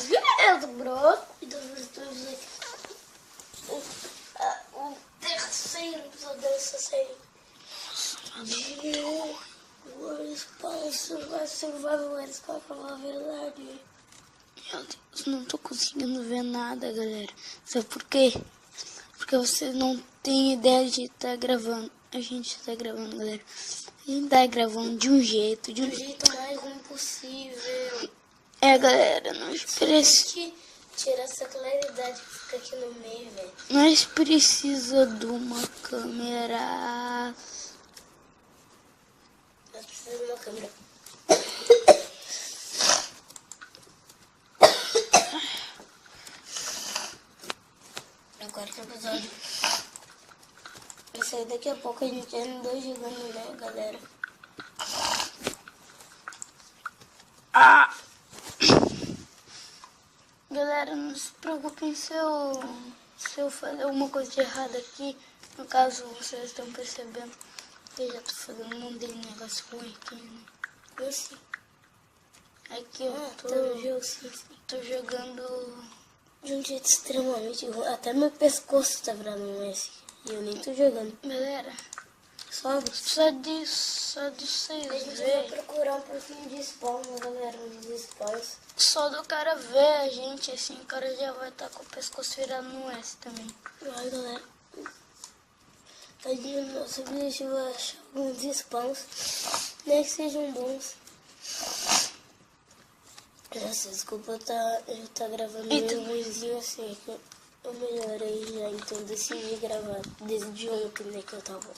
Beleza, bro. Então nós estamos aqui. O terceiro episódio dessa série. O espaço vai survival, eles vão falar a verdade. Meu Deus, não tô conseguindo ver nada, galera. Sabe por quê? Porque você não tem ideia de estar gravando. A gente tá gravando, galera. A gente tá gravando de um jeito, Do jeito mais impossível. É, galera, nós Tem precisamos. que tirar essa claridade que fica aqui no meio, velho. Nós precisamos de uma câmera. Nós precisamos de uma câmera. No quarto episódio. Isso aí daqui a pouco a gente anda jogando, né, galera? Galera, não se preocupem se eu fazer alguma coisa de errado aqui. No caso, vocês estão percebendo que eu já tô fazendo um monte de negócio ruim aqui, né? Eu sim. Aqui eu Tá no jogo, sim. tô jogando. De um jeito extremamente ruim. Até meu pescoço tá virando um S. E eu nem tô jogando. Galera, Sobe. só de vocês A gente vai verem. procurar um pouquinho de spawn, né, galera? Uns spawns. Só do cara ver a gente assim, o cara já vai estar com o pescoço virado no S também. Vai, galera. Tadinho, nosso objetivo é achar alguns spawns. Nem que sejam bons. Nossa, desculpa, eu tá gravando meio ruimzinho assim. Que eu melhorei já, então decidi gravar desde ontem, né, que eu tava.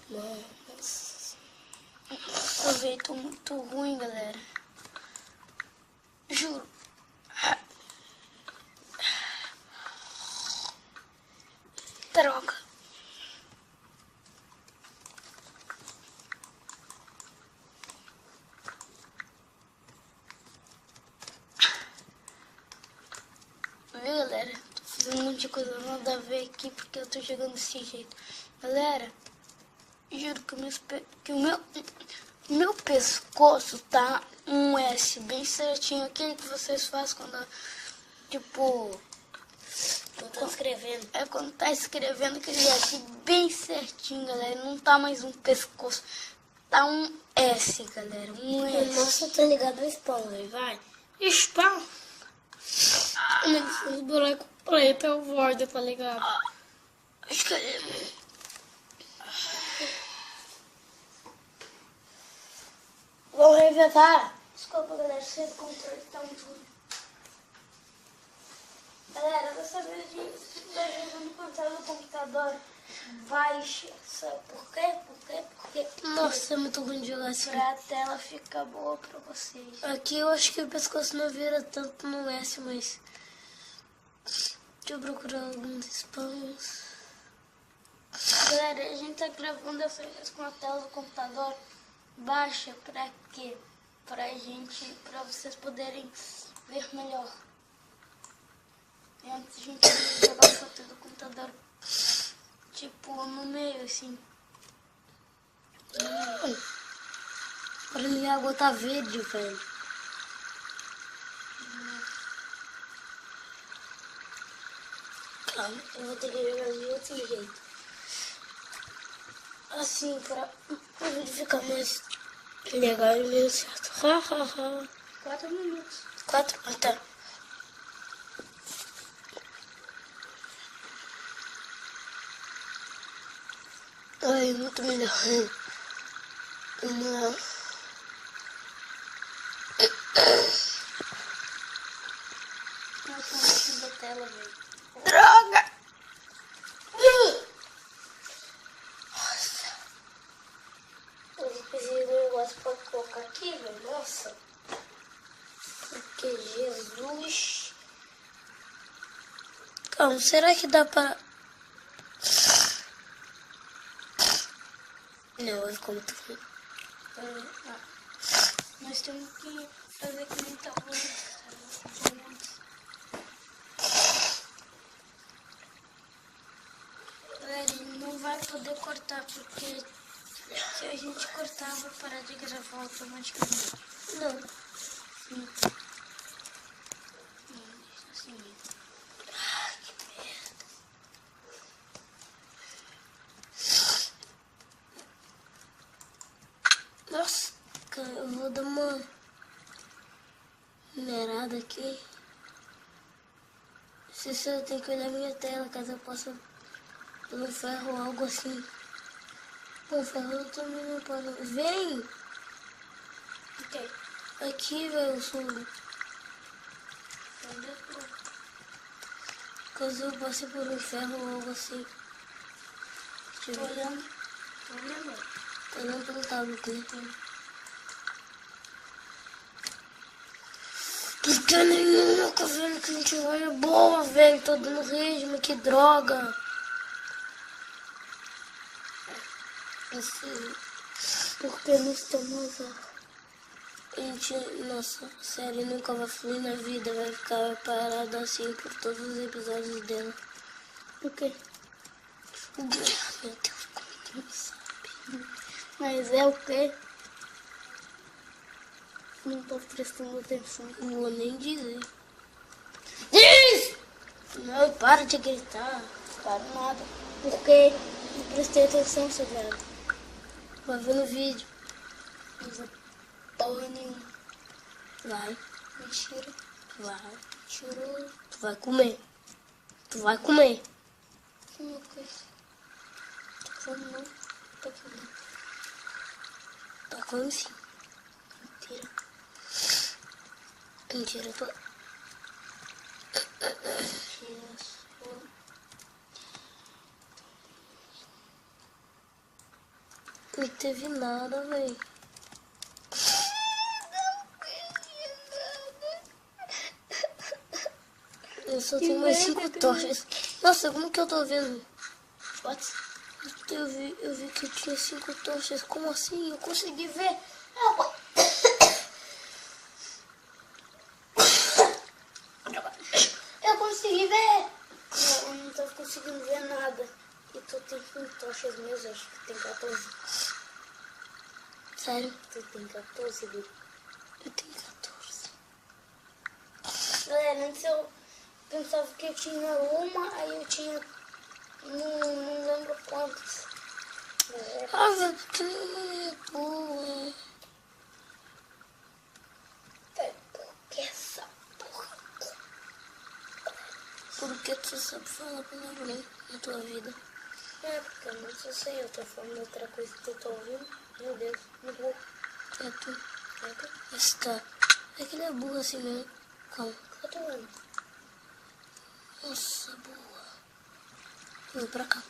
Nossa. Eu vejo tô muito ruim, galera. Juro. Droga. Viu, galera? Tô fazendo um monte de coisa nada a ver aqui porque eu tô jogando desse jeito. Galera, juro que o meu pescoço tá um S bem certinho. Aquele que vocês fazem quando, tipo... Não tô escrevendo. É quando tá escrevendo aquele aqui bem certinho, galera. Não tá mais um pescoço. Tá um S, galera. Um S. Nossa, tá ligado no spawn, velho. Vai. Spawn. Os bonecos preto é o Void, tá ligado? Escreve. Vamos reinventar. Desculpa, galera. Sem controle tá muito ruim. Galera, dessa vez a gente vai jogando controle no computador. Baixa. Sabe por quê? Porque Nossa, é muito ruim de jogar assim. pra tela ficar boa pra vocês. Aqui eu acho que o pescoço não vira tanto no S, mas... Deixa eu procurar alguns spawns. Galera, a gente tá gravando essa vez com a tela do computador baixa pra quê? Pra vocês poderem ver melhor. E antes a gente jogar com a tela do computador, tipo, no meio, assim. Para minha água tá verde, velho. Calma, eu vou ter que jogar de outro jeito. Assim, pra o vídeo ficar mais legal e meio certo. 4 minutos. 4? Ah, tá. Ai, muito melhor. Não. Eu tô aqui da tela, velho. Droga! Nossa. Eu precisei de um negócio pra colocar aqui, velho. Nossa. Porque Jesus. Calma, será que dá pra... Não, vai ficar muito ruim. Nós temos que fazer que nem tá ruim. Galera, ele não vai poder cortar, porque se a gente cortar, vai parar de gravar automaticamente. Não. Sim. Eu vou dar uma minerada aqui. Se eu tenho que olhar minha tela, caso eu possa pelo ferro ou algo assim. Bom, ferro eu também não paro. Vem! Ok. Aqui, velho, o sul. Caso eu passe por um ferro ou algo assim. Deixa eu ver. Olhando. Olhando. Tô olhando pelo tablet, né? Porque nenhuma velho, que a gente vai é boa, velho. Tô dando regime, que droga. Assim, Porque não estamos a gente, nossa série nunca vai fluir na vida. Vai ficar parada assim por todos os episódios dela. O quê? Meu Deus, como tu não sabe? Mas é o quê? Não tô prestando atenção. Não vou nem dizer. Diz! Não, para de gritar. Para nada. Porque não prestei atenção, seu velho. Vai ver no vídeo. Não usa porra nenhuma. Vai, Mentira. vai. Tirou. Tu vai comer. Tu vai comer. Uma coisa. Tô falando não. Tô falando. Tá comendo sim. Mentira. Mentira, tu... Mentira sua. Não teve nada, velho. Eu só tenho mais 5 tochas. Nossa, como que eu tô vendo? What? Eu vi que eu tinha 5 tochas. Como assim? Eu consegui ver. Eu consegui ver! Eu não tô conseguindo ver nada. E tu tem 5 tochas mesmo, acho que tem 14. Sério? Tu tem 14, Gui. Eu tenho 14. Galera, antes eu pensava que eu tinha uma, aí eu tinha. Não lembro quantas. Galera, Ah, velho, porque não é boa. porque essa porra. Por que tu sabe falar palavrão na tua vida? É, porque eu não sei, eu tô falando outra coisa que eu tô ouvindo. Meu Deus, me burro. É tu. É que Está. É que ele é burro assim mesmo. Calma. eu tô vendo. Nossa, boa. Vou pra cá.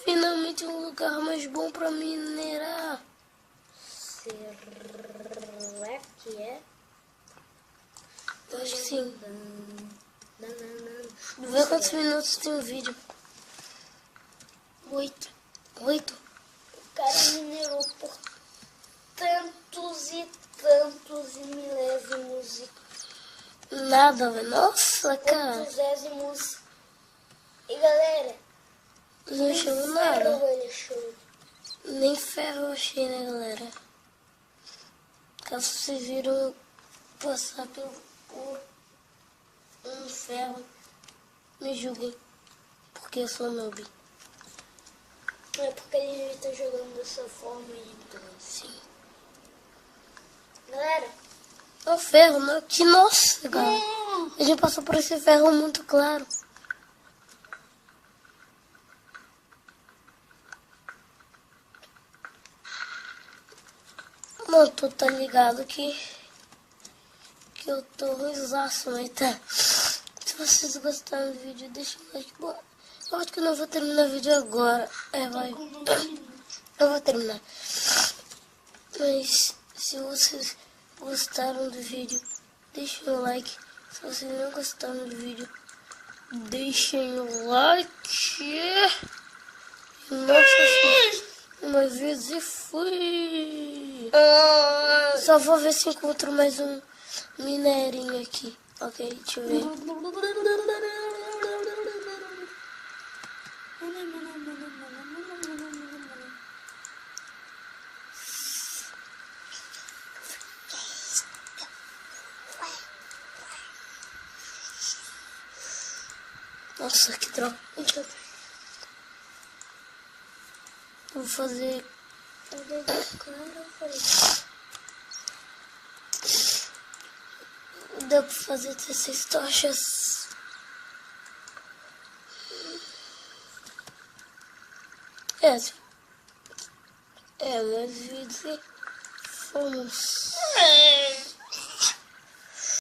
Finalmente um lugar mais bom pra minerar. Será que é? Eu acho que sim. Não. Vê quantos minutos tem o vídeo. 8. 8? O cara minerou por tantos e milésimos e Nada, velho. Nossa, cara. quantosésimos. E galera, Não achou ferro nada. ele achou. Nem ferro eu achei, né, galera? Caso vocês viram passar por um ferro, me julguem. Porque eu sou noob. É porque a gente tá jogando dessa forma aí, então. Sim. Galera, É o ferro, né? Que nossa, cara. A gente passou por esse ferro muito claro. Mano, tu tá ligado que eu tô ruizaço, mas tá. Se vocês gostaram do vídeo, deixa um like. Bom, eu acho que eu não vou terminar o vídeo agora. É, vai. Eu vou terminar. Mas se vocês gostaram do vídeo, deixem o like. Se vocês não gostaram do vídeo, deixem o like. Nossa, uma vez e fui. Só vou ver se encontro mais um minerinho aqui. Ok, deixa eu ver. Nossa, que droga. Eu vou fazer Olhei de cara, eu falei. Deu pra fazer 16 tochas. Essa. Elas vídeos. Fomos.